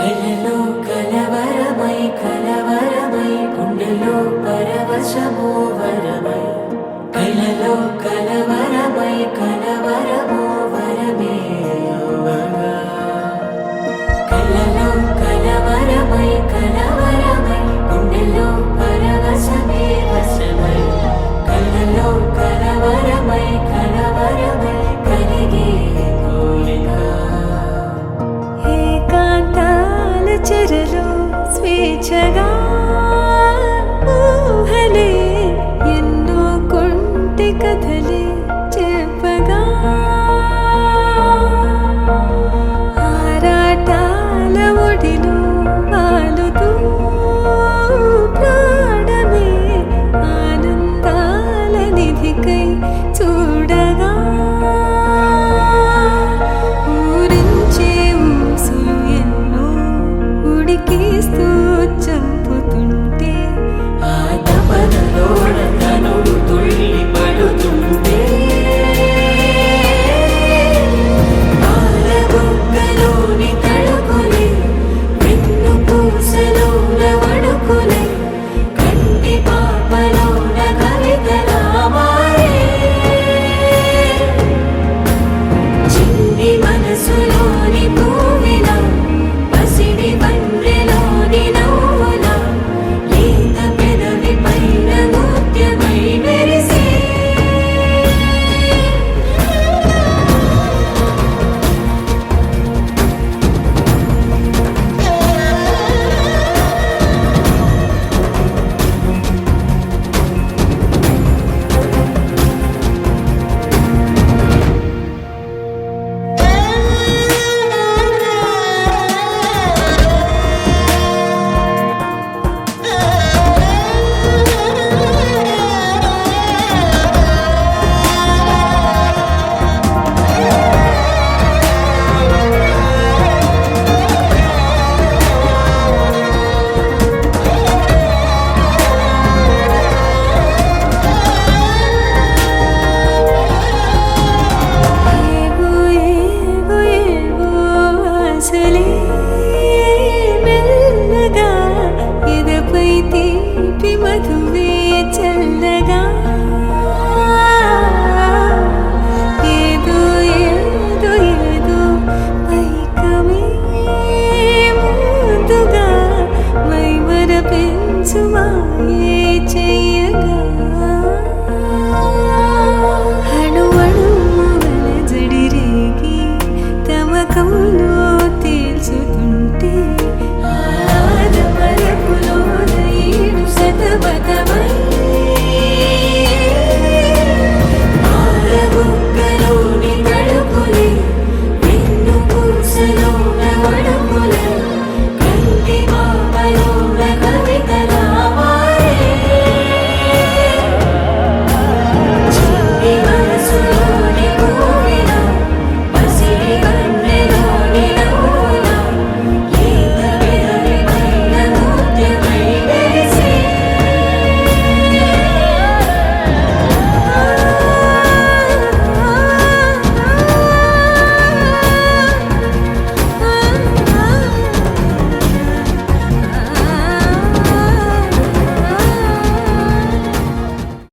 కలలో కలవరమై కలవరమై గుండెలో పరవశమో వరమై కలలో కలవరమై కలవరమో వరమే యువగా కలలో కలవరమై కలవరమై గుండెలో పరవశమే వశమై కలలో కలవరమై కలవరమై కలిగే కోరిక ఏకాంతాల చెరలో స్వేచ్ఛగా ఊహలే ఎన్నో కొంటె కథలే చెప్పగా ఆరాటాల ఒడిలో వాలుతూ ప్రాణమే ఆనందాల నిధికై చూడగా ఊరించే ఊసులు ఎన్నో ఉడికిస్తూ చంపుతుంటే ఆ తపనలోన తనువు తుళ్ళి పడుతుంటే పాలబుగ్గలోని తడుకులే వెన్ను పూసలోన వడుకులే కంటి పాపలోన కవితలా మారే చిన్ని మనసులోని పూవిలా పసిడి బండ్రెలోని నవ్వులా లేత పెదవి పైన నృత్యమై మెరిసే ఏవో ఏవో ఏవో ఆశలే మెల్లగా ఎదపై తీపి మధు